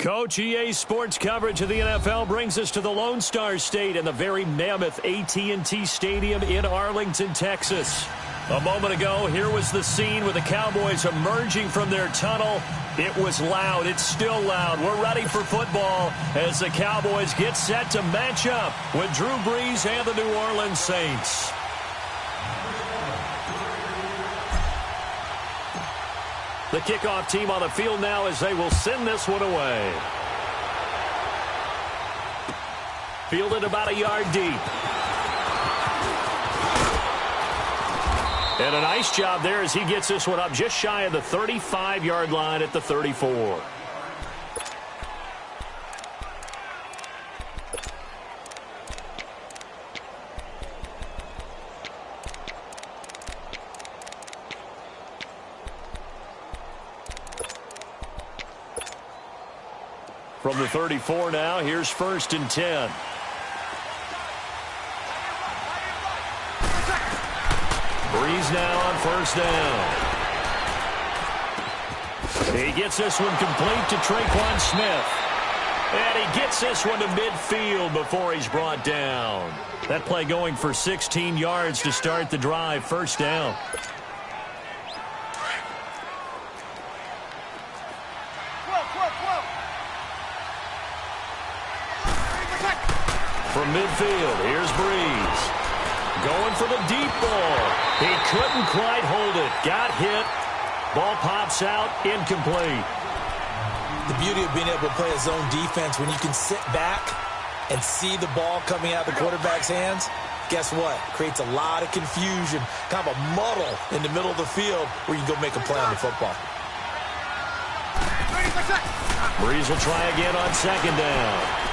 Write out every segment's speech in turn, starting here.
Coach, EA Sports coverage of the NFL brings us to the Lone Star State and the very mammoth AT&T Stadium in Arlington, Texas. A moment ago, here was the scene with the Cowboys emerging from their tunnel. It was loud. It's still loud. We're ready for football as the Cowboys get set to match up with Drew Brees and the New Orleans Saints. The kickoff team on the field now as they will send this one away. Fielded about a yard deep. And a nice job there as he gets this one up just shy of the 35-yard line at the 34. From the 34 now, here's 1st and 10. Brees now on 1st down. He gets this one complete to Traquan Smith. And he gets this one to midfield before he's brought down. That play going for 16 yards to start the drive. 1st down. From midfield, here's Brees. Going for the deep ball. He couldn't quite hold it. Got hit. Ball pops out. Incomplete. The beauty of being able to play a zone defense when you can sit back and see the ball coming out of the quarterback's hands, guess what? Creates a lot of confusion, kind of a muddle in the middle of the field where you can go make a play on the football. Brees will try again on 2nd down.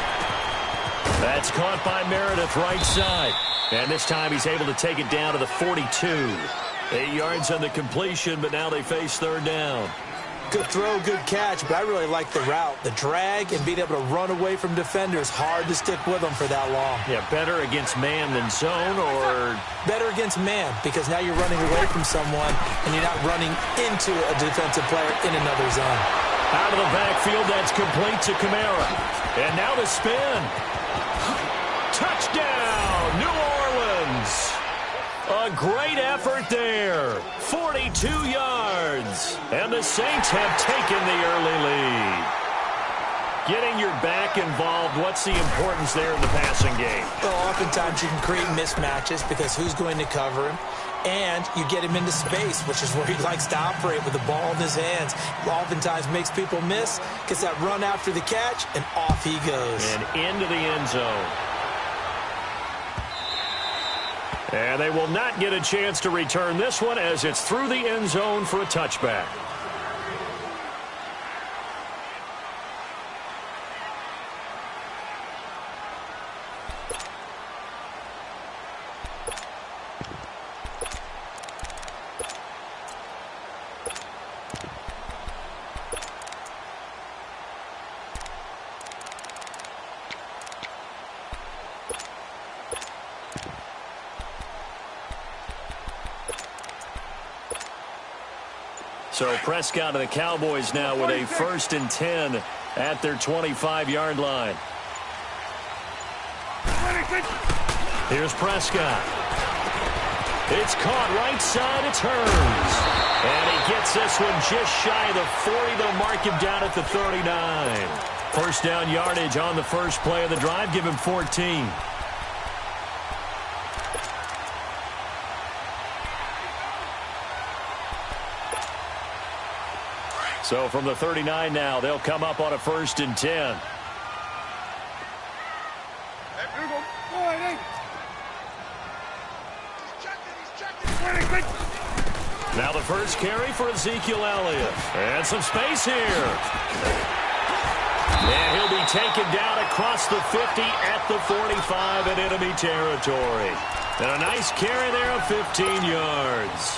That's caught by Meredith right side. And this time he's able to take it down to the 42. 8 yards on the completion, but now they face 3rd down. Good throw, good catch, but I really like the route. The drag and being able to run away from defenders, hard to stick with them for that long. Yeah, better against man than zone, or? Better against man, because now you're running away from someone and you're not running into a defensive player in another zone. Out of the backfield, that's complete to Kamara. And now the spin. Touchdown, New Orleans. A great effort there. 42 yards. And the Saints have taken the early lead. Getting your back involved, what's the importance there in the passing game? Well, oftentimes you can create mismatches because who's going to cover him? And you get him into space, which is where he likes to operate with the ball in his hands. Oftentimes makes people miss, gets that run after the catch, and off he goes. And into the end zone. And they will not get a chance to return this one as it's through the end zone for a touchback. So Prescott and the Cowboys now with a 1st and 10 at their 25-yard line. Here's Prescott. It's caught right side. It turns. And he gets this one just shy of the 40. They'll mark him down at the 39. 1st down yardage on the first play of the drive. Give him 14. So from the 39 now, they'll come up on a 1st and 10. Now the first carry for Ezekiel Elliott. And some space here. And he'll be taken down across the 50 at the 45 in enemy territory. And a nice carry there of 15 yards.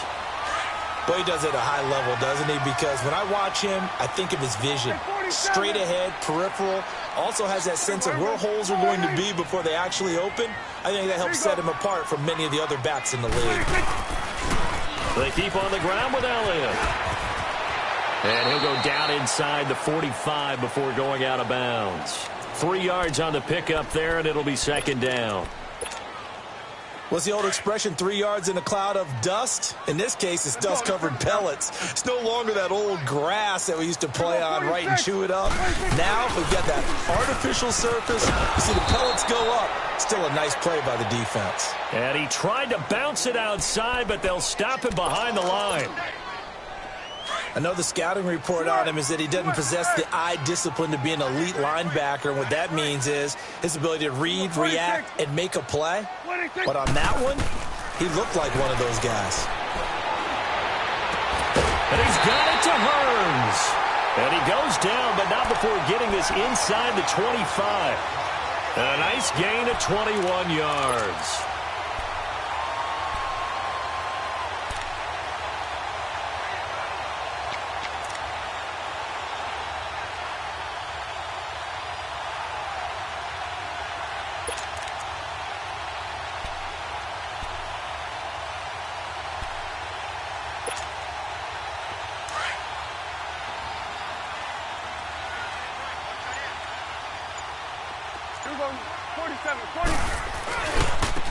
Boy, he does it at a high level, doesn't he? Because when I watch him, I think of his vision. Straight ahead, peripheral. Also has that sense of where holes are going to be before they actually open. I think that helps set him apart from many of the other backs in the league. They keep on the ground with Elliott. And he'll go down inside the 45 before going out of bounds. 3 yards on the pickup there, and it'll be second down. What's the old expression, 3 yards in a cloud of dust? In this case, it's dust-covered pellets. It's no longer that old grass that we used to play on, right, and chew it up. Now we've got that artificial surface. You see the pellets go up. Still a nice play by the defense. And he tried to bounce it outside, but they'll stop him behind the line. I know the scouting report on him is that he doesn't possess the eye discipline to be an elite linebacker, and what that means is his ability to read, react, and make a play. But on that one, he looked like one of those guys. And he's got it to Hearns. And he goes down, but not before getting this inside the 25. And a nice gain of 21 yards.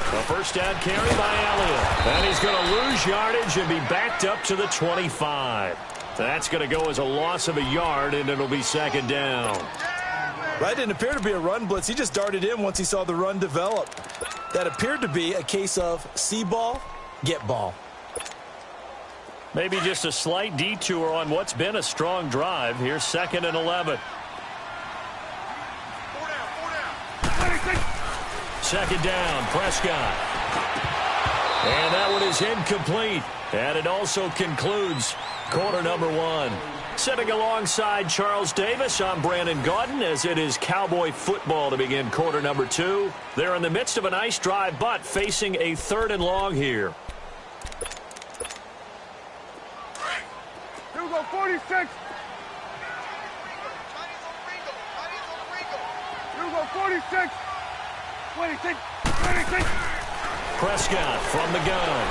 A first down carry by Elliott. And he's going to lose yardage and be backed up to the 25. That's going to go as a loss of a yard, and it'll be second down. Right, didn't appear to be a run blitz. He just darted in once he saw the run develop. That appeared to be a case of see ball, get ball. Maybe just a slight detour on what's been a strong drive. Here's 2nd and 11. Second down, Prescott. And that one is incomplete. And it also concludes quarter number 1. Sitting alongside Charles Davis, I'm Brandon Gaudin, as it is Cowboy football to begin quarter number 2. They're in the midst of a nice drive, but facing a 3rd and long here. Here we go, 46. Here we go, 46. 26. Prescott from the gun.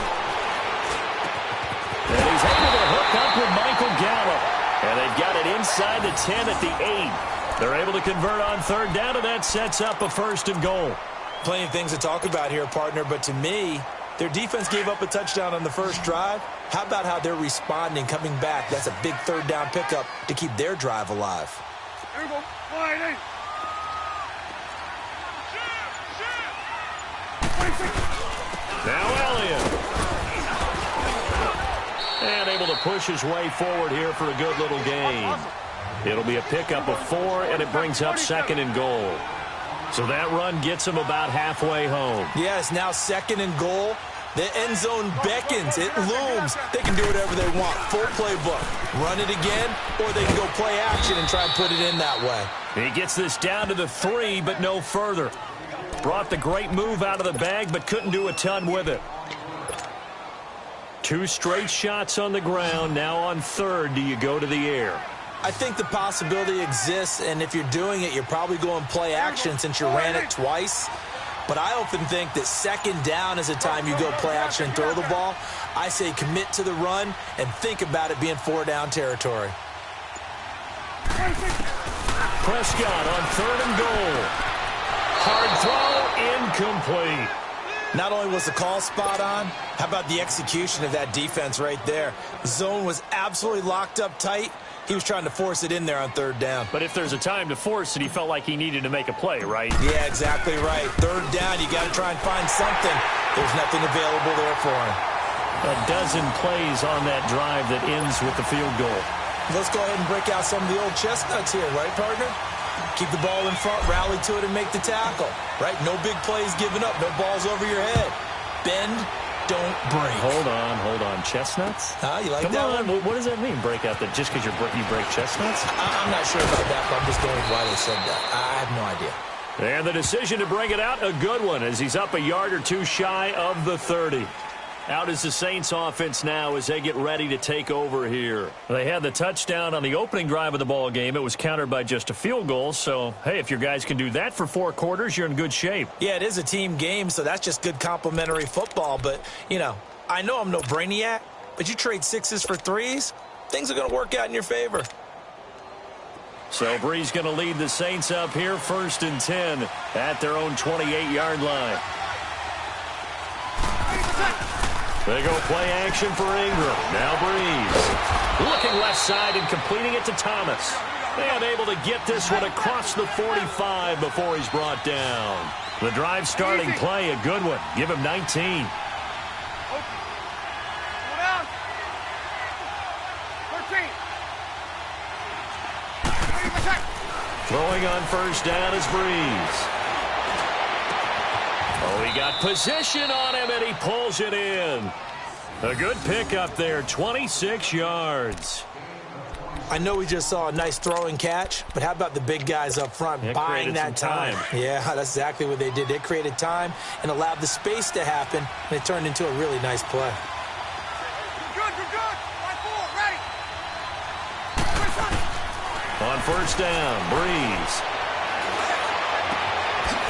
And he's able to hook up with Michael Gallup. And they've got it inside the 10 at the 8. They're able to convert on 3rd down, and that sets up a 1st and goal. Plenty of things to talk about here, partner, but to me, their defense gave up a touchdown on the first drive. How about how they're responding, coming back? That's a big 3rd down pickup to keep their drive alive. Here we go, 5-8. Now Elliott. And able to push his way forward here for a good little gain. It'll be a pickup of 4, and it brings up 2nd and goal. So that run gets him about halfway home. Yes, now 2nd and goal. The end zone beckons. It looms. They can do whatever they want. Full playbook. Run it again, or they can go play action and try and put it in that way. He gets this down to the 3, but no further. Brought the great move out of the bag, but couldn't do a ton with it. 2 straight shots on the ground. Now on 3rd, do you go to the air? I think the possibility exists, and if you're doing it, you're probably going play action since you ran it twice. But I often think that 2nd down is a time you go play action and throw the ball. I say commit to the run and think about it being 4-down territory. Prescott on 3rd and goal. Hard throw, incomplete. Not only was the call spot on, how about the execution of that defense right there? The zone was absolutely locked up tight. He was trying to force it in there on 3rd down. But if there's a time to force it, he felt like he needed to make a play, right? Yeah, exactly right. 3rd down, you got to try and find something. There's nothing available there for him. A dozen plays on that drive that ends with the field goal. Let's go ahead and break out some of the old chestnuts here, right, partner? Keep the ball in front, rally to it, and make the tackle, right? No big plays given up, no balls over your head. Bend, don't break. Hold on. Chestnuts? You like Come that on. one? What does that mean, break out? That just because you break chestnuts? I'm not sure about that, but I'm just going with why they said that. I have no idea. And the decision to bring it out, a good one, as he's up a yard or 2 shy of the 30. Out is the Saints offense now as they get ready to take over here. They had the touchdown on the opening drive of the ball game. It was countered by just a field goal. So, hey, if your guys can do that for 4 quarters, you're in good shape. Yeah, it is a team game, so that's just good complimentary football. But, you know, I know I'm no brainiac, but you trade 6s for 3s, things are going to work out in your favor. So Bree's going to lead the Saints up here, 1st and 10 at their own 28-yard line. They go play action for Ingram. Now Breeze. Looking left side and completing it to Thomas. And able to get this one across the 45 before he's brought down. The drive starting play, a good one. Give him 19. Throwing on 1st down is Breeze. Oh, he got position on him, and he pulls it in. A good pickup there, 26 yards. I know we just saw a nice throwing catch, but how about the big guys up front buying that time? Yeah, that's exactly what they did. They created time and allowed the space to happen, and it turned into a really nice play. You're good. Line 4, ready. On 1st down, Breeze.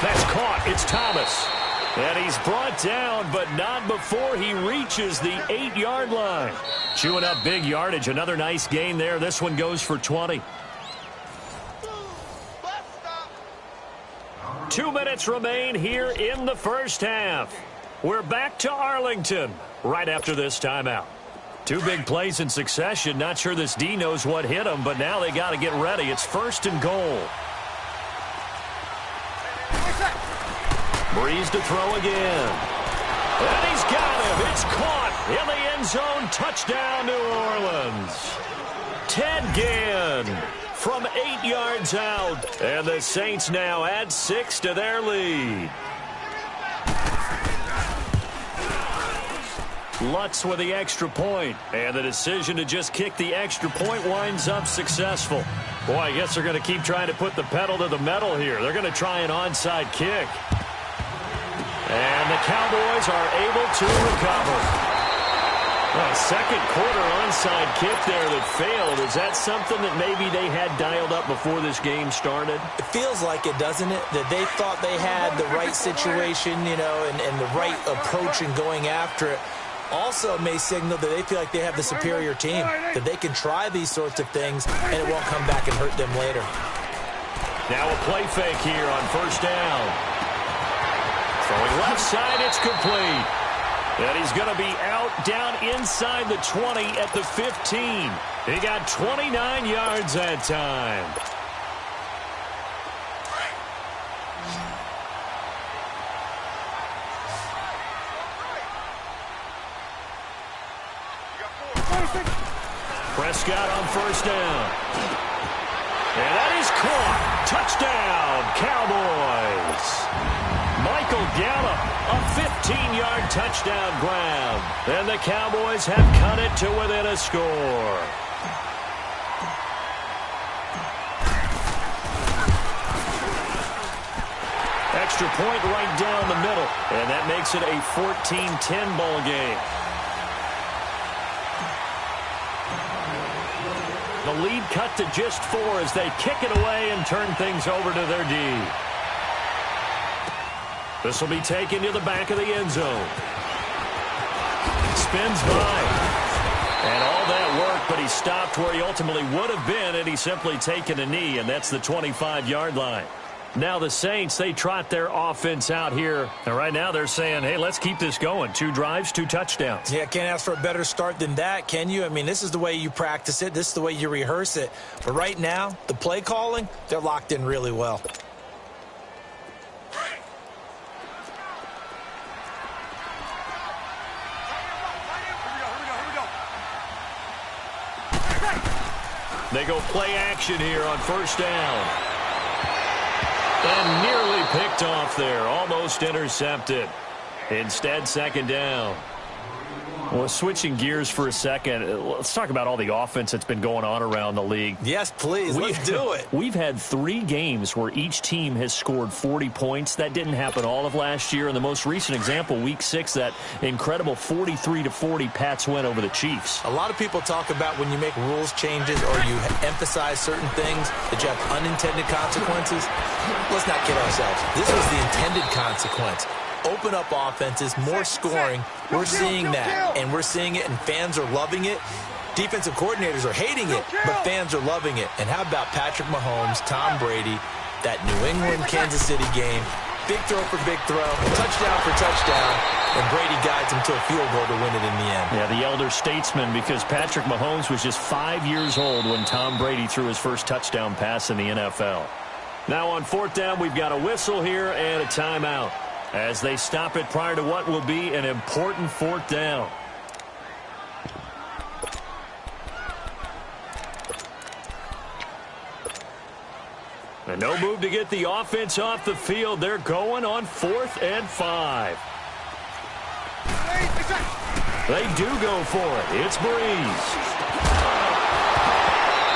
That's caught. It's Thomas. And he's brought down, but not before he reaches the 8-yard line. Chewing up big yardage. Another nice gain there. This one goes for 20. 2 minutes remain here in the first half. We're back to Arlington right after this timeout. 2 big plays in succession. Not sure this D knows what hit him, but now they got to get ready. It's 1st and goal. Breeze to throw again. And he's got him. It's caught in the end zone. Touchdown, New Orleans. Ted Ginn from 8 yards out. And the Saints now add 6 to their lead. Lutz with the extra point, and the decision to just kick the extra point winds up successful. Boy, I guess they're going to keep trying to put the pedal to the metal here. They're going to try an onside kick. And the Cowboys are able to recover. A second quarter onside kick there that failed. Is that something that maybe they had dialed up before this game started? It feels like it, doesn't it? That they thought they had the right situation, you know, and the right approach in going after it. Also may signal that they feel like they have the superior team, that they can try these sorts of things and it won't come back and hurt them later. Now a play fake here on 1st down. Throwing left side, it's complete. And he's going to be out down inside the 20 at the 15. He got 29 yards that time. Prescott on 1st down. And that is caught. Touchdown, Cowboys. Michael Gallup, a 15-yard touchdown grab. And the Cowboys have cut it to within a score. Extra point right down the middle. And that makes it a 14-10 ball game. The lead cut to just 4 as they kick it away and turn things over to their D. This will be taken to the back of the end zone. Spins by. And all that work, but he stopped where he ultimately would have been, and he's simply taken a knee, and that's the 25-yard line. Now the Saints, they trot their offense out here. And right now they're saying, hey, let's keep this going. 2 drives, 2 touchdowns. Yeah, can't ask for a better start than that, can you? I mean, this is the way you practice it. This is the way you rehearse it. But right now, the play calling, they're locked in really well. They go play action here on 1st down. And nearly picked off there. Almost intercepted. Instead, 2nd down. Well, switching gears for a second, let's talk about all the offense that's been going on around the league. Yes, please. Let's do it. We've had 3 games where each team has scored 40 points. That didn't happen all of last year. And the most recent example, Week 6, that incredible 43-40 Pats win over the Chiefs. A lot of people talk about when you make rules changes or you emphasize certain things that you have unintended consequences. Let's not kid ourselves. This was the intended consequence. Open up offenses, more scoring. We're seeing that, and we're seeing it, and fans are loving it. Defensive coordinators are hating it, but fans are loving it. And how about Patrick Mahomes, Tom Brady, that New England-Kansas City game? Big throw for big throw, touchdown for touchdown, and Brady guides him to a field goal to win it in the end. Yeah, the elder statesman, because Patrick Mahomes was just 5 years old when Tom Brady threw his first touchdown pass in the NFL. Now on fourth down, we've got a whistle here and a timeout as they stop it prior to what will be an important fourth down. And no move to get the offense off the field. They're going on 4th and 5. They do go for it. It's Breeze.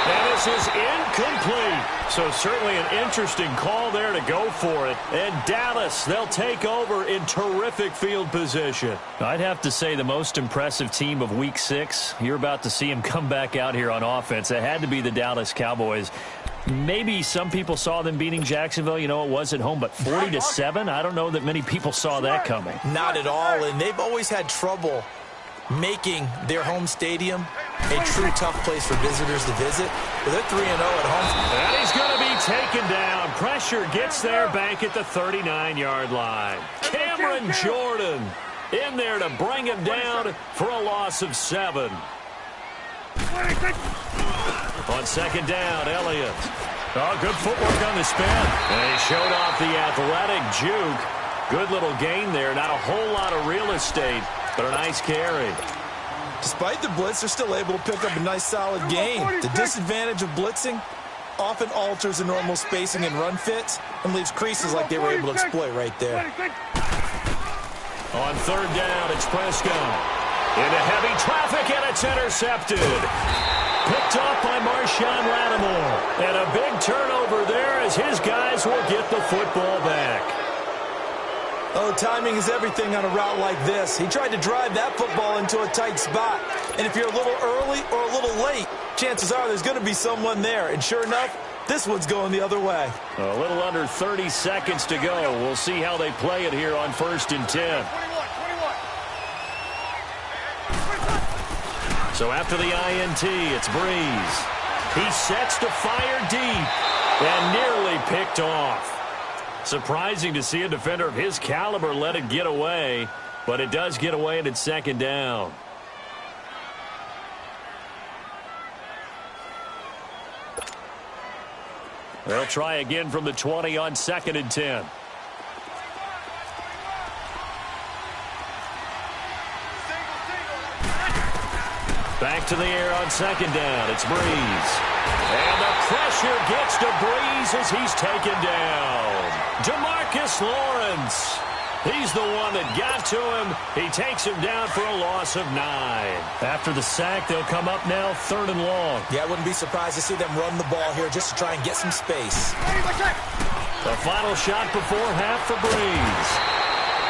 And this is incomplete. So certainly an interesting call there to go for it. And Dallas, they'll take over in terrific field position. I'd have to say the most impressive team of Week 6. You're about to see them come back out here on offense. It had to be the Dallas Cowboys. Maybe some people saw them beating Jacksonville. You know, it was at home, but 40-7, I don't know that many people saw that coming. Not at all, and they've always had trouble making their home stadium a true tough place for visitors to visit. But they're 3-0 at home. And he's going to be taken down. Pressure gets there back at the 39-yard line. Cameron Jordan in there to bring him down for a loss of 7. On second down, Elliott. Oh, good footwork on the spin. And he showed off the athletic juke. Good little gain there. Not a whole lot of real estate, but a nice carry. Despite the blitz, they're still able to pick up a nice, solid gain. The disadvantage of blitzing often alters the normal spacing and run fits and leaves creases like they were able to exploit right there. On third down, it's Prescott. Into heavy traffic, and it's intercepted. Picked off by Marshawn Lattimore. And a big turnover there as his guys will get the football back. Oh, timing is everything on a route like this. He tried to drive that football into a tight spot. And if you're a little early or a little late, chances are there's going to be someone there. And sure enough, this one's going the other way. A little under 30 seconds to go. We'll see how they play it here on 1st and 10. So after the INT, it's Breeze. He sets to fire deep and nearly picked off. Surprising to see a defender of his caliber let it get away, but it does get away and it's second down. They'll try again from the 20 on 2nd and 10. Back to the air on second down. It's Breeze. And the pressure gets to Breeze as he's taken down. DeMarcus Lawrence. He's the one that got to him. He takes him down for a loss of 9. After the sack, they'll come up now 3rd and long. Yeah, I wouldn't be surprised to see them run the ball here just to try and get some space. The final shot before half for Breeze.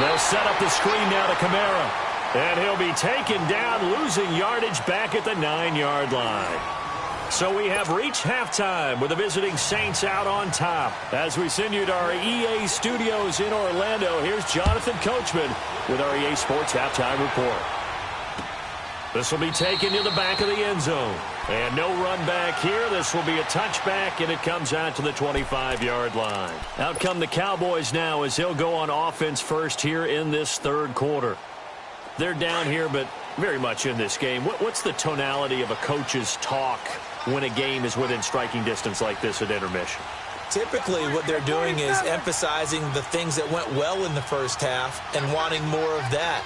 They'll set up the screen now to Kamara. And he'll be taken down, losing yardage back at the 9-yard line. So we have reached halftime with the visiting Saints out on top. As we send you to our EA studios in Orlando, here's Jonathan Coachman with our EA Sports Halftime Report. This will be taken to the back of the end zone. And no run back here. This will be a touchback, and it comes out to the 25-yard line. Out come the Cowboys now as he'll go on offense first here in this 3rd quarter. They're down here, but very much in this game. What's the tonality of a coach's talk when a game is within striking distance like this at intermission? Typically, what they're doing is emphasizing the things that went well in the first half and wanting more of that.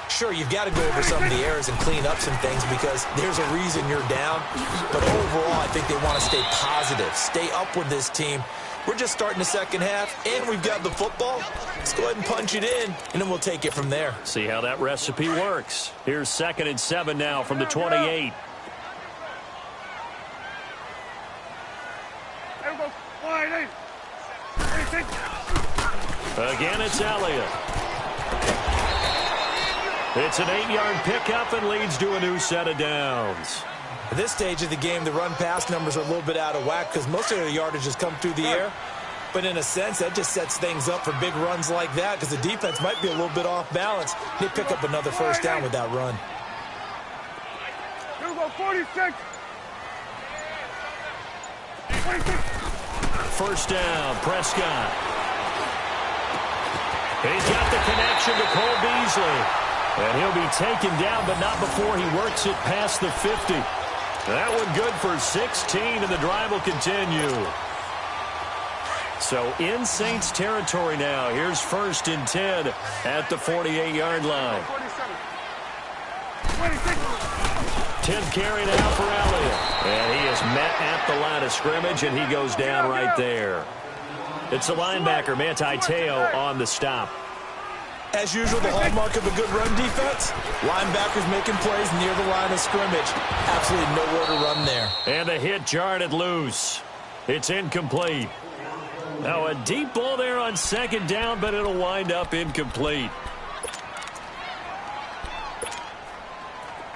Sure, you've got to go over some of the errors and clean up some things because there's a reason you're down. But overall, I think they want to stay positive, stay up with this team. We're just starting the second half, and we've got the football. Let's go ahead and punch it in, and then we'll take it from there. See how that recipe works. Here's 2nd and 7 now from the 28. Again, it's Elliott. It's an 8-yard pickup and leads to a new set of downs. At this stage of the game, the run-pass numbers are a little bit out of whack because most of their yardage has come through the air. But in a sense, that just sets things up for big runs like that because the defense might be a little bit off balance. They pick up another first down with that run. 46. 26. First down, Prescott. He's got the connection to Cole Beasley. And he'll be taken down, but not before he works it past the 50. That one good for 16, and the drive will continue. So in Saints territory now. Here's 1st and 10 at the 48-yard line. 10th carry now for Elliott. And he is met at the line of scrimmage, and he goes down right there. It's the linebacker, Manti Te'o, on the stop. As usual, the hallmark of a good run defense, linebackers making plays near the line of scrimmage. Absolutely nowhere to run there. And the hit jarred it loose. It's incomplete. Now a deep ball there on 2nd down, but it'll wind up incomplete.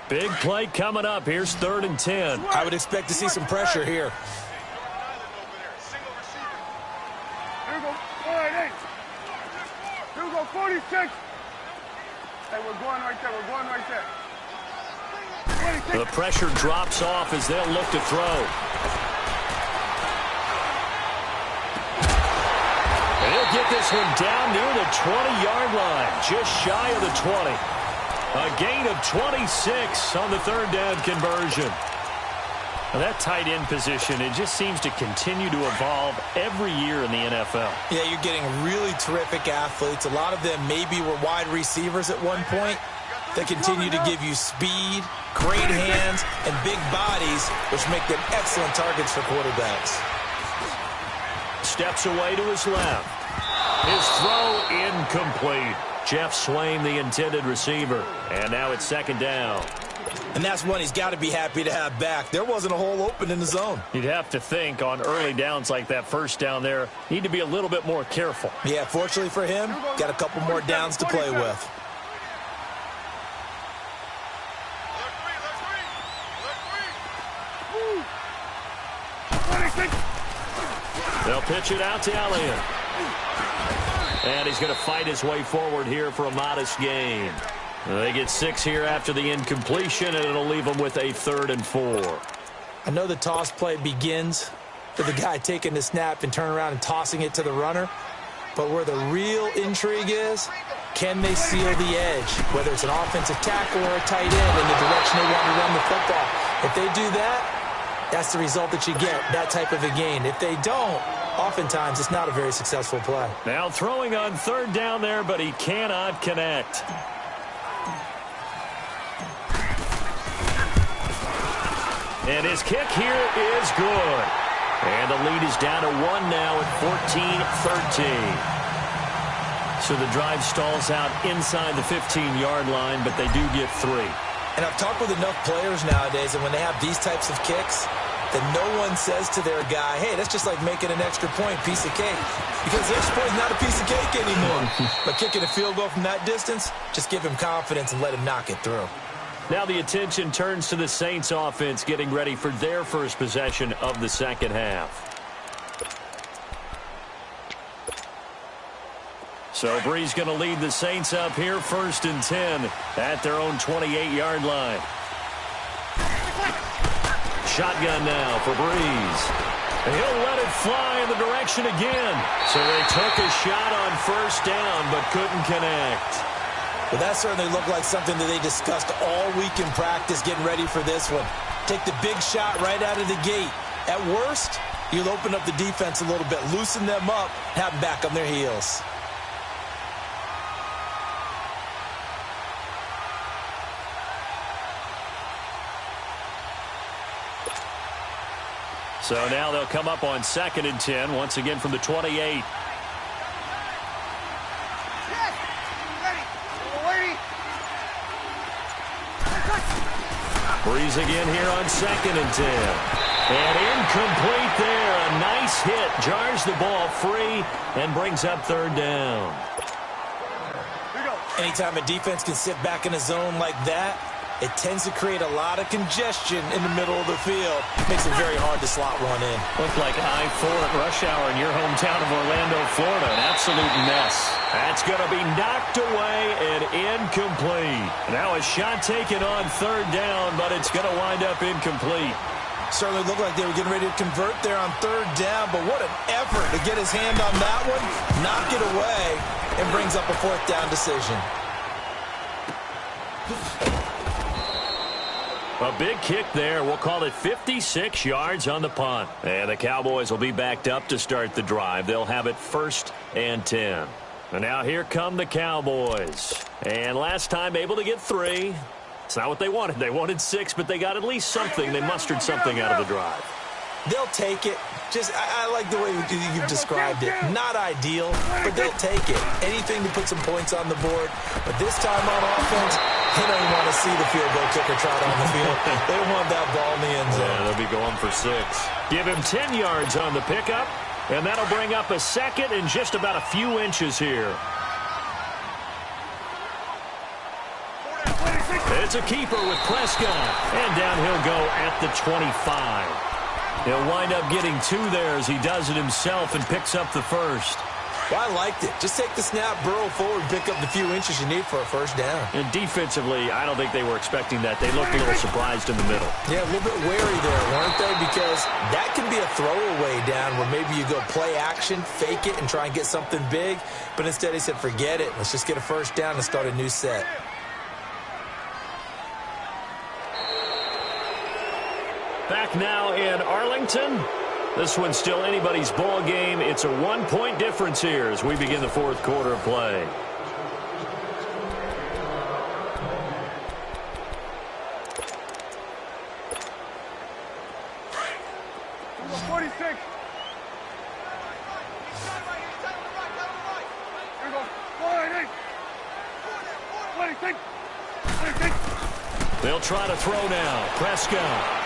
Big play coming up. Here's 3rd and 10. I would expect to see some pressure here. Here we go. 48. Here we go. 46. Hey, we're going right there. We're going right there. 26. The pressure drops off as they'll look to throw. And he'll get this one down near the 20-yard line, just shy of the 20. A gain of 26 on the 3rd down conversion. Now that tight end position, it just seems to continue to evolve every year in the NFL. Yeah, you're getting really terrific athletes. A lot of them maybe were wide receivers at one point. They continue to give you speed, great hands, and big bodies, which make them excellent targets for quarterbacks. Steps away to his left. His throw incomplete. Jeff Swain, the intended receiver. And now it's 2nd down. And that's one he's got to be happy to have back. There wasn't a hole open in the zone. You'd have to think on early downs like that, 1st down there, need to be a little bit more careful. Yeah, fortunately for him, got a couple more downs to play with. They'll pitch it out to Elliott. And he's going to fight his way forward here for a modest gain. They get 6 here after the incompletion, and it'll leave them with a 3rd and 4. I know the toss play begins with the guy taking the snap and turning around and tossing it to the runner. But where the real intrigue is, can they seal the edge? Whether it's an offensive tackle or a tight end in the direction they want to run the football. If they do that, that's the result that you get, that type of a gain. If they don't, oftentimes it's not a very successful play. Now throwing on 3rd down there, but he cannot connect. And his kick here is good. And the lead is down to 1 now at 14-13. So the drive stalls out inside the 15-yard line, but they do get 3. And I've talked with enough players nowadays, and when they have these types of kicks, that no one says to their guy, hey, that's just like making an extra point, piece of cake. Because the extra point is not a piece of cake anymore. But kicking a field goal from that distance, just give him confidence and let him knock it through. Now the attention turns to the Saints offense getting ready for their first possession of the 2nd half. So Brees going to lead the Saints up here 1st and 10 at their own 28-yard line. Shotgun now for Brees. And he'll let it fly in the direction again. So they took a shot on 1st down but couldn't connect. Well, that certainly looked like something that they discussed all week in practice getting ready for this one. Take the big shot right out of the gate. At worst, you'll open up the defense a little bit, loosen them up, have them back on their heels. So now they'll come up on 2nd and 10, once again from the 28. Brees again here on 2nd and 10. And incomplete there. A nice hit. Jars the ball free and brings up 3rd down. Anytime a defense can sit back in a zone like that, It tends to create a lot of congestion in the middle of the field. Makes it very hard to slot one in. Looked like I-4 at rush hour in your hometown of Orlando, Florida. An absolute mess. That's going to be knocked away and incomplete. Now a shot taken on third down, but it's going to wind up incomplete. Certainly looked like they were getting ready to convert there on third down, but what an effort to get his hand on that one, knock it away, and brings up a fourth down decision. A big kick there. We'll call it 56 yards on the punt. And the Cowboys will be backed up to start the drive. They'll have it 1st and 10. And now here come the Cowboys. And last time able to get 3. It's not what they wanted. They wanted 6, but they got at least something. They mustered something out of the drive. They'll take it. I like the way you've described it. Not ideal, but they'll take it. Anything to put some points on the board. But this time on offense, they don't want to see the field goal kicker trot on the field. They want that ball in the end zone. Yeah, they'll be going for 6. Give him 10 yards on the pickup, and that'll bring up a second and just about a few inches here. It's a keeper with Prescott, and down he'll go at the 25. He'll wind up getting 2 there as he does it himself and picks up the first. Well, I liked it. Just take the snap, burrow forward, pick up the few inches you need for a first down. And defensively, I don't think they were expecting that. They looked a little surprised in the middle. Yeah, a little bit wary there, weren't they? Because that can be a throwaway down where maybe you go play action, fake it, and try and get something big. But instead he said, forget it. Let's just get a first down and start a new set. Back now in Arlington. This one's still anybody's ball game. It's a 1-point difference here as we begin the 4th quarter of play. Number 46. Here we go. 46. 46. They'll try to throw now. Prescott.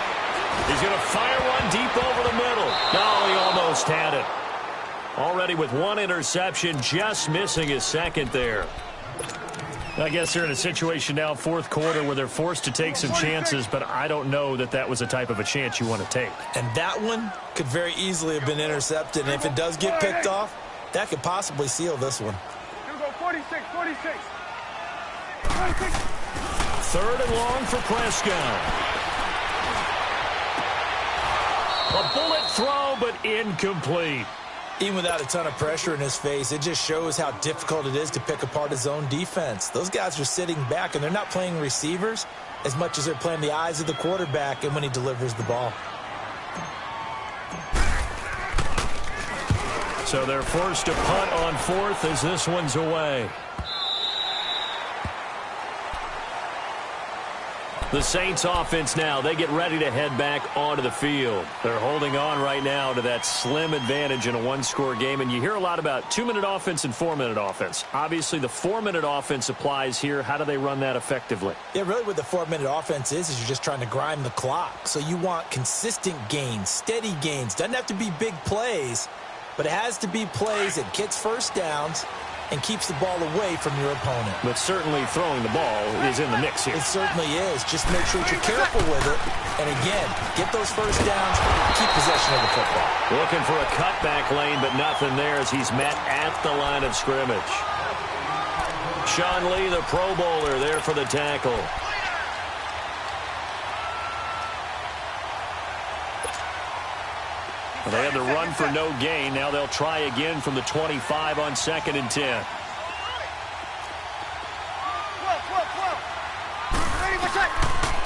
He's going to fire one deep over the middle. No, he almost had it. Already with 1 interception, just missing his second there. I guess they're in a situation now, 4th quarter, where they're forced to take some chances, but I don't know that that was the type of a chance you want to take. And that one could very easily have been intercepted. And if it does get picked off, that could possibly seal this one. Here we go, 46, 46. 3rd and long for Prescott. A bullet throw, but incomplete. Even without a ton of pressure in his face, it just shows how difficult it is to pick apart his own defense. Those guys are sitting back, and they're not playing receivers as much as they're playing the eyes of the quarterback and when he delivers the ball. So they're forced to punt on 4th as this one's away. The Saints offense now, they get ready to head back onto the field. They're holding on right now to that slim advantage in a 1-score game. And you hear a lot about 2-minute offense and 4-minute offense. Obviously, the 4-minute offense applies here. How do they run that effectively? Yeah, really what the 4-minute offense is you're just trying to grind the clock. So you want consistent gains, steady gains. Doesn't have to be big plays, but it has to be plays that gets first downs and keeps the ball away from your opponent. But certainly throwing the ball is in the mix here. It certainly is. Just make sure that you're careful with it. And again, get those first downs, keep possession of the football. Looking for a cutback lane, but nothing there as he's met at the line of scrimmage. Sean Lee, the Pro Bowler, there for the tackle. They had the run for no gain. Now they'll try again from the 25 on 2nd and 10.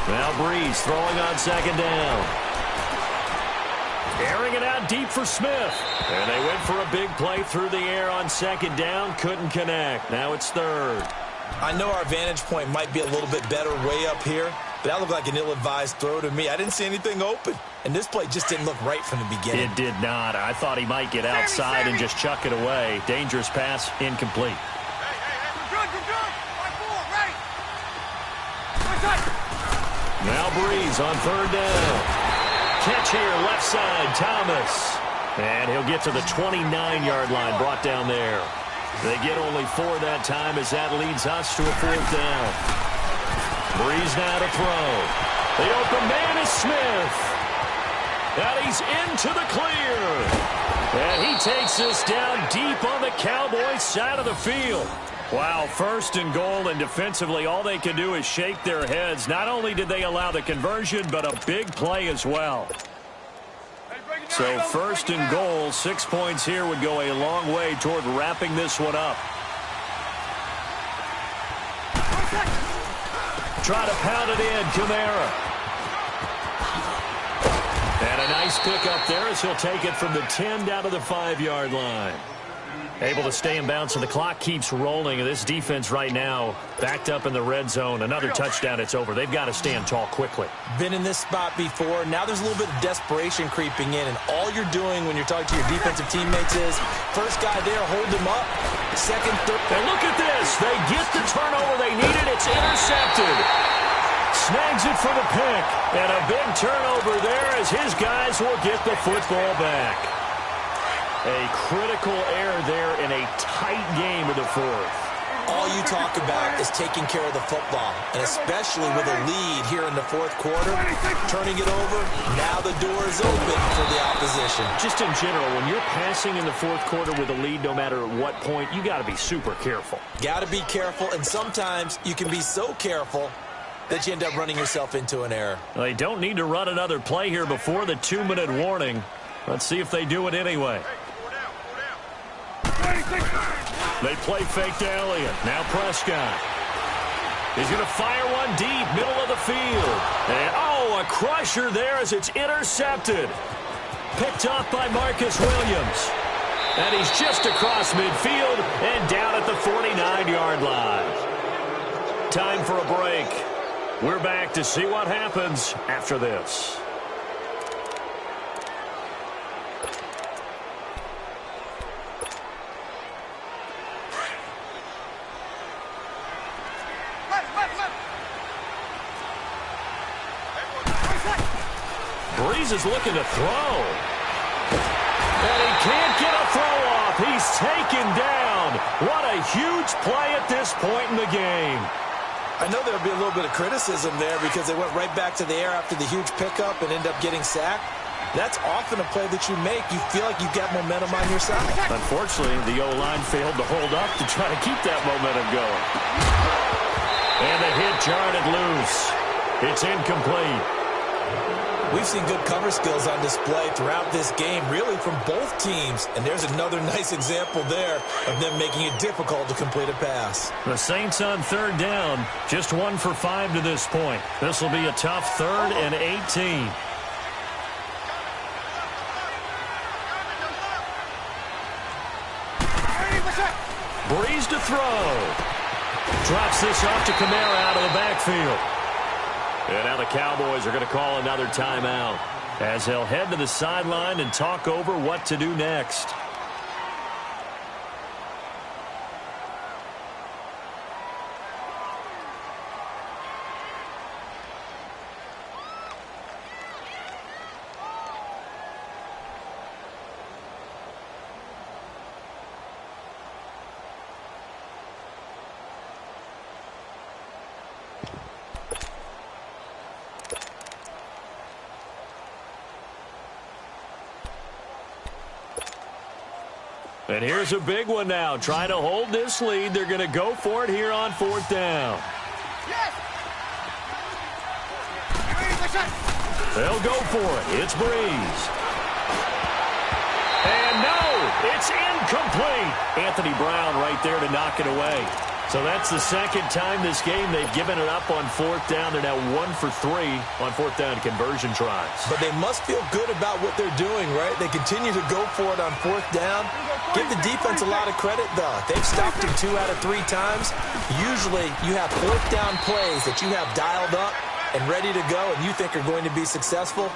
Now Breeze throwing on 2nd down. Airing it out deep for Smith. And they went for a big play through the air on 2nd down. Couldn't connect. Now it's 3rd. I know our vantage point might be a little bit better way up here, but that looked like an ill-advised throw to me. I didn't see anything open. And this play just didn't look right from the beginning. It did not. I thought he might get outside and just chuck it away. Dangerous pass, incomplete. Now Breeze on 3rd down. Catch here, left side, Thomas. And he'll get to the 29-yard line, brought down there. They get only 4 that time as that leads us to a 4th down. Breeze now to throw. The open man is Smith. And he's into the clear. And he takes this down deep on the Cowboys side of the field. Wow, 1st and goal, and defensively all they can do is shake their heads. Not only did they allow the conversion, but a big play as well. So 1st and goal, 6 points here would go a long way toward wrapping this one up. Try to pound it in, Kamara. And a nice pickup there as he'll take it from the 10 down to the 5-yard line. Able to stay in bounds, and the clock keeps rolling. And this defense right now backed up in the red zone. Another touchdown, it's over. They've got to stand tall quickly. Been in this spot before. Now there's a little bit of desperation creeping in, and all you're doing when you're talking to your defensive teammates is first guy there, hold him up. Second, third. And look at this. They get the turnover they needed. It's intercepted. Snags it for the pick. And a big turnover there as his guys will get the football back. A critical error there in a tight game of the 4th. All you talk about is taking care of the football, and especially with a lead here in the 4th quarter, turning it over, now the door is open for the opposition. Just in general, when you're passing in the 4th quarter with a lead, no matter at what point, you got to be super careful. Got to be careful, and sometimes you can be so careful that you end up running yourself into an error. Well, they don't need to run another play here before the 2-minute warning. Let's see if they do it anyway. They play fake to Elliott. Now Prescott. He's going to fire one deep, middle of the field. And, oh, a crusher there as it's intercepted. Picked off by Marcus Williams. And he's just across midfield and down at the 49-yard line. Time for a break. We're back to see what happens after this. Breeze is looking to throw. And he can't get a throw off. He's taken down. What a huge play at this point in the game. I know there'll be a little bit of criticism there because they went right back to the air after the huge pickup and end up getting sacked. That's often a play that you make. You feel like you've got momentum on your side. Unfortunately, the O-line failed to hold up to try to keep that momentum going. And the hit jarred it loose. It's incomplete. We've seen good cover skills on display throughout this game, really from both teams. And there's another nice example there of them making it difficult to complete a pass. The Saints on 3rd down, just 1 for 5 to this point. This will be a tough 3rd and 18. Breeze to throw. Drops this off to Kamara out of the backfield. And now the Cowboys are going to call another timeout as they'll head to the sideline and talk over what to do next. And here's a big one now. Trying to hold this lead. They're going to go for it here on 4th down. They'll go for it. It's Breeze. And no, it's incomplete. Anthony Brown right there to knock it away. So that's the second time this game they've given it up on 4th down. They're now 1 for 3 on 4th down conversion tries. But they must feel good about what they're doing, right? They continue to go for it on 4th down. Give the defense a lot of credit, though. They've stopped him 2 out of 3 times. Usually you have 4th down plays that you have dialed up and ready to go and you think are going to be successful.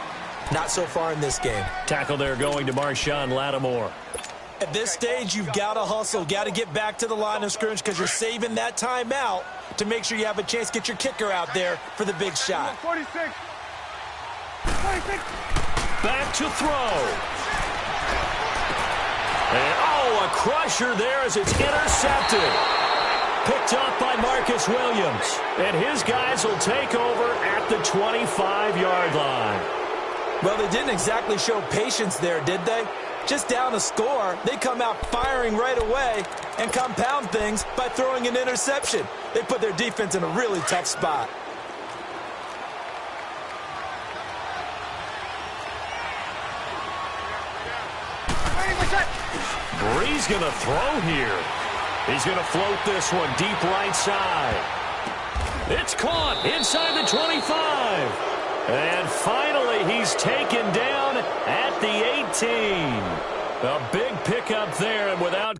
Not so far in this game. Tackle there going to Marshawn Lattimore. At this stage, you've got to hustle, got to get back to the line of scrimmage because you're saving that timeout to make sure you have a chance to get your kicker out there for the big shot. 46. Back to throw. And, oh, a crusher there as it's intercepted. picked up by Marcus Williams. And his guys will take over at the 25-yard line. Well, they didn't exactly show patience there, did they? Just down a score, they come out firing right away and compound things by throwing an interception. They put their defense in a really tough spot. Bree's going to throw here. He's going to float this one deep right side. It's caught inside the 25. And finally, he's taken down at the 18. A big pickup there, and without...